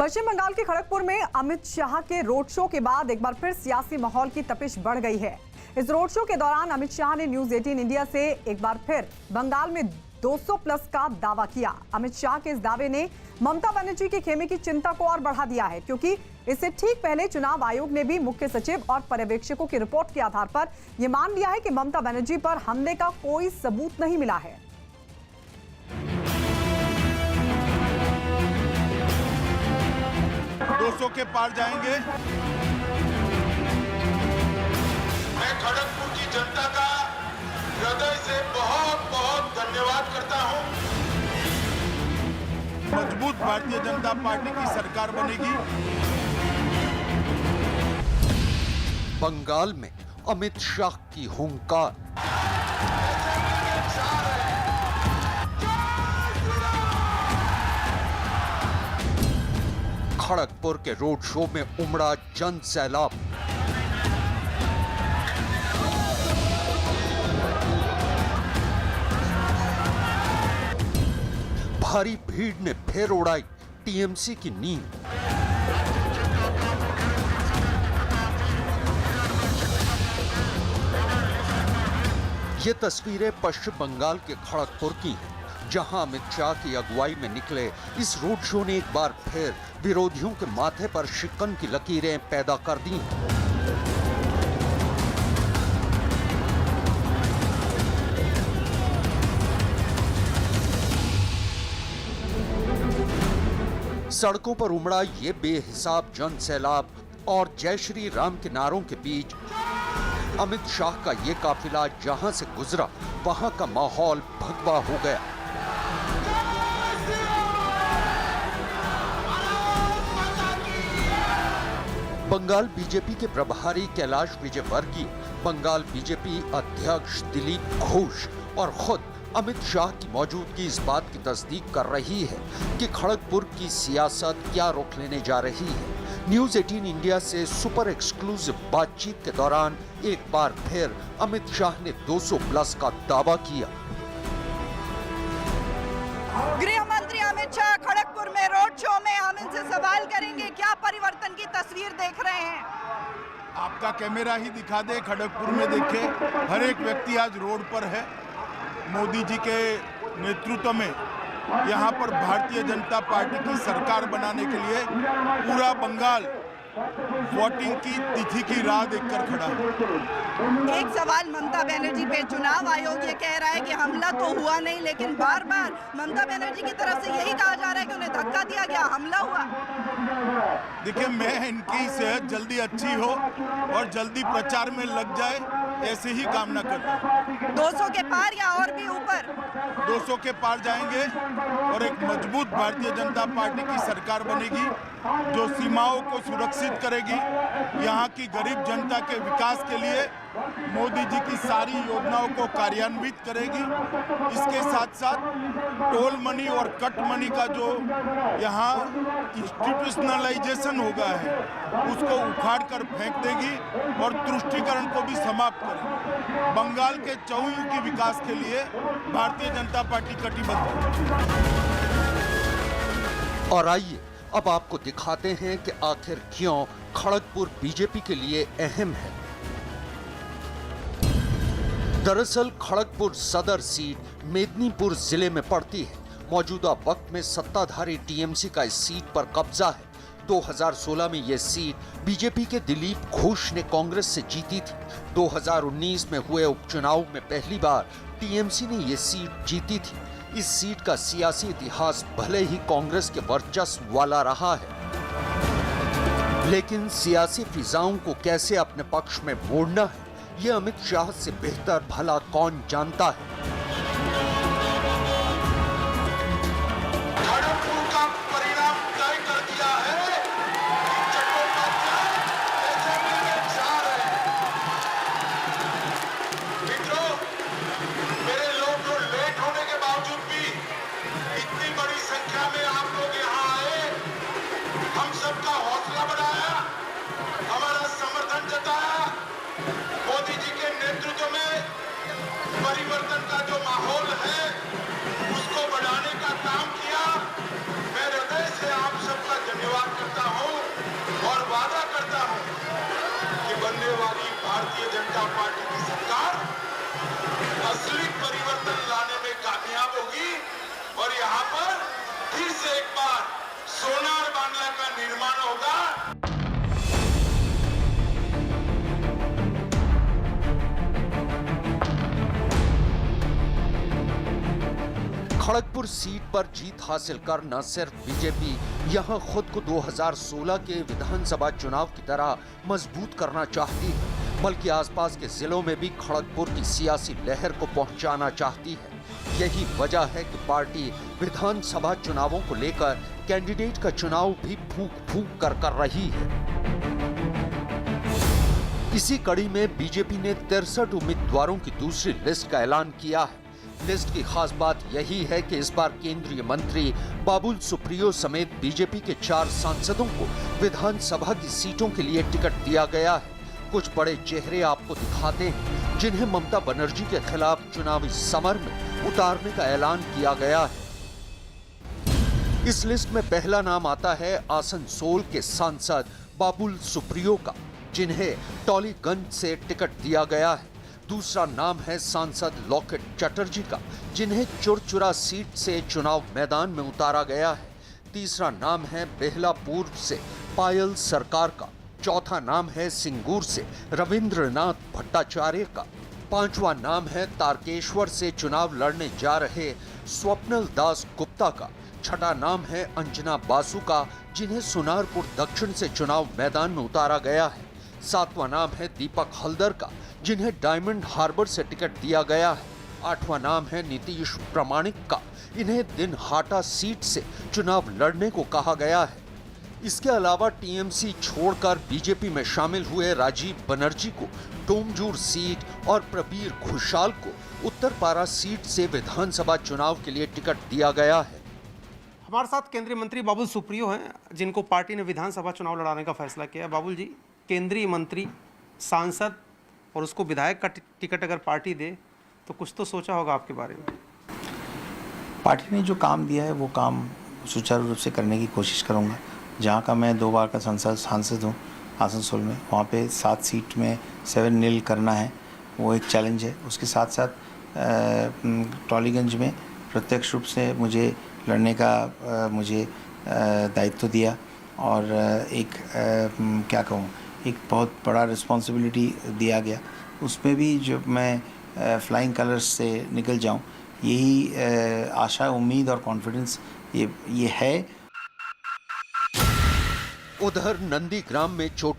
पश्चिम बंगाल के खड़गपुर में अमित शाह के रोड शो के बाद एक बार फिर सियासी माहौल की तपिश बढ़ गई है। इस रोड शो के दौरान अमित शाह ने न्यूज 18 इंडिया से एक बार फिर बंगाल में 200 प्लस का दावा किया। अमित शाह के इस दावे ने ममता बनर्जी के खेमे की चिंता को और बढ़ा दिया है, क्योंकि इससे ठीक पहले चुनाव आयोग ने भी मुख्य सचिव और पर्यवेक्षकों की रिपोर्ट के आधार पर यह मान लिया है कि ममता बनर्जी पर हमले का कोई सबूत नहीं मिला है। 200 के पार जाएंगे। मैं खड़गपुर की जनता का हृदय से बहुत बहुत धन्यवाद करता हूं। मजबूत भारतीय जनता पार्टी की सरकार बनेगी। बंगाल में अमित शाह की हुंकार। खड़गपुर के रोड शो में उमड़ा जन सैलाब। भारी भीड़ ने फिर उड़ाई टीएमसी की नींद। ये तस्वीरें पश्चिम बंगाल के खड़गपुर की हैं, जहां अमित शाह की अगुवाई में निकले इस रोड शो ने एक बार फिर विरोधियों के माथे पर शिकन की लकीरें पैदा कर दी। सड़कों पर उमड़ा ये बेहिसाब जन सैलाब और जय श्री राम के नारों के बीच अमित शाह का ये काफिला जहां से गुजरा वहां का माहौल भगवा हो गया। बंगाल बीजेपी के प्रभारी कैलाश विजयवर्गीय, बंगाल बीजेपी अध्यक्ष दिलीप घोष और खुद अमित शाह की मौजूदगी इस बात की तस्दीक कर रही है कि खड़गपुर की सियासत क्या रुख लेने जा रही है। न्यूज 18 इंडिया से सुपर एक्सक्लूसिव बातचीत के दौरान एक बार फिर अमित शाह ने 200 प्लस का दावा किया। गृह मंत्री अमित शाह खड़गपुर में रोड शो में हम इनसे सवाल करेंगे, क्या परिवर्तन की तस्वीर देख रहे हैं? आपका कैमरा ही दिखा दे, खड़गपुर में देखे हर एक व्यक्ति आज रोड पर है। मोदी जी के नेतृत्व में यहाँ पर भारतीय जनता पार्टी की सरकार बनाने के लिए पूरा बंगाल वोटिंग की तिथि की राह देखकर खड़ा है। एक सवाल ममता बनर्जी पे, चुनाव आयोग ये कह रहा है कि हमला तो हुआ नहीं, लेकिन बार बार ममता बनर्जी की तरफ से यही कहा जा रहा है कि उन्हें धक्का दिया गया, हमला हुआ। देखिए, मैं इनकी सेहत जल्दी अच्छी हो और जल्दी प्रचार में लग जाए, ऐसे ही कामना करता हूँ। 200 के पार या और भी ऊपर? 200 के पार जाएंगे और एक मजबूत भारतीय जनता पार्टी की सरकार बनेगी, जो सीमाओं को सुरक्षित करेगी, यहाँ की गरीब जनता के विकास के लिए मोदी जी की सारी योजनाओं को कार्यान्वित करेगी। इसके साथ साथ टोल मनी और कट मनी का जो यहाँ इंस्टीट्यूशनलाइजेशन हो गया है, उसको उखाड़ कर फेंक देगी और तुष्टीकरण को भी समाप्त करेगी। बंगाल के चहुमुखी विकास के लिए भारतीय जनता पार्टी कटिबद्ध है। और आइए अब आपको दिखाते हैं कि आखिर क्यों खड़गपुर बीजेपी के लिए अहम है। दरअसल खड़गपुर सदर सीट मेदिनीपुर जिले में पड़ती है। मौजूदा वक्त में सत्ताधारी टीएमसी का इस सीट पर कब्जा है। 2016 में यह सीट बीजेपी के दिलीप घोष ने कांग्रेस से जीती थी। 2019 में हुए उपचुनाव में पहली बार टीएमसी ने यह सीट जीती थी। इस सीट का सियासी इतिहास भले ही कांग्रेस के वर्चस्व वाला रहा है, लेकिन सियासी फिजाओं को कैसे अपने पक्ष में मोड़ना है, ये अमित शाह से बेहतर भला कौन जानता है। खड़गपुर का परिणाम तय कर दिया है। चट्टोपाध्याय ऐसे मिलनसार है। मित्रों, मेरे लोग जो लेट होने के बावजूद भी इतनी बड़ी संख्या में आप लोग यहाँ आए, हम सबका हौसला बढ़ाया, हमारा समर्थन जताया। मोदी जी के नेतृत्व में परिवर्तन का जो माहौल है, उसको बढ़ाने का काम किया। मैं हृदय से आप सबका धन्यवाद असली परिवर्तन लाने में कामयाब होगी और यहाँ पर फिर से एक बार सोनार बांग्ला का निर्माण होगा। खड़गपुर सीट पर जीत हासिल कर न सिर्फ बीजेपी यहां खुद को 2016 के विधानसभा चुनाव की तरह मजबूत करना चाहती है, बल्कि आसपास के जिलों में भी खड़गपुर की सियासी लहर को पहुंचाना चाहती है। यही वजह है कि पार्टी विधानसभा चुनावों को लेकर कैंडिडेट का चुनाव भी फूंक फूंक कर रही है। इसी कड़ी में बीजेपी ने 63 उम्मीदवारों की दूसरी लिस्ट का ऐलान किया है। लिस्ट की खास बात यही है कि इस बार केंद्रीय मंत्री बाबुल सुप्रियो समेत बीजेपी के 4 सांसदों को विधानसभा की सीटों के लिए टिकट दिया गया है। कुछ बड़े चेहरे आपको दिखाते हैं जिन्हें ममता बनर्जी के खिलाफ चुनावी समर में उतारने का ऐलान किया गया है। इस लिस्ट में पहला नाम आता है आसनसोल के सांसद बाबुल सुप्रियो का, जिन्हें टॉलीगंज से टिकट दिया गया है। दूसरा नाम है सांसद लॉकेट चटर्जी का, जिन्हें चुरचुरा सीट से चुनाव मैदान में उतारा गया है। तीसरा नाम है बेहला पूर्व से पायल सरकार का। चौथा नाम है सिंगूर से रविंद्रनाथ भट्टाचार्य का। पांचवा नाम है तारकेश्वर से चुनाव लड़ने जा रहे स्वप्नल दास गुप्ता का। छठा नाम है अंजना बासु का, जिन्हें सुनारपुर दक्षिण से चुनाव मैदान में उतारा गया है। सातवां नाम है दीपक हल्दर का, जिन्हें डायमंड हार्बर से टिकट दिया गया है। आठवां नाम है नीतीश प्रामाणिक का, इन्हें दिनहाटा सीट से चुनाव लड़ने को कहा गया है। इसके अलावा टीएमसी छोड़कर बीजेपी में शामिल हुए राजीव बनर्जी को डोमजूर सीट और प्रबीर घोषाल को उत्तरपारा सीट से विधानसभा चुनाव के लिए टिकट दिया गया है। हमारे साथ केंद्रीय मंत्री बाबुल सुप्रियो हैं, जिनको पार्टी ने विधानसभा चुनाव लड़ाने का फैसला किया है। बाबुल जी, केंद्रीय मंत्री, सांसद और उसको विधायक का टिकट अगर पार्टी दे तो कुछ तो सोचा होगा आपके बारे में। पार्टी ने जो काम दिया है वो काम सुचारू रूप से करने की कोशिश करूंगा। जहां का मैं 2 बार का सांसद हूं आसनसोल में, वहां पे 7 सीट में 7-0 करना है, वो एक चैलेंज है। उसके साथ साथ टॉलीगंज में प्रत्यक्ष रूप से मुझे लड़ने का मुझे दायित्व दिया और एक क्या कहूँ, एक बहुत बड़ा रिस्पॉन्सिबिलिटी दिया गया। उसमें भी जब मैं फ्लाइंग कलर्स से निकल जाऊं, यही आशा, उम्मीद और कॉन्फिडेंस ये है। उधर नंदीग्राम में चोटी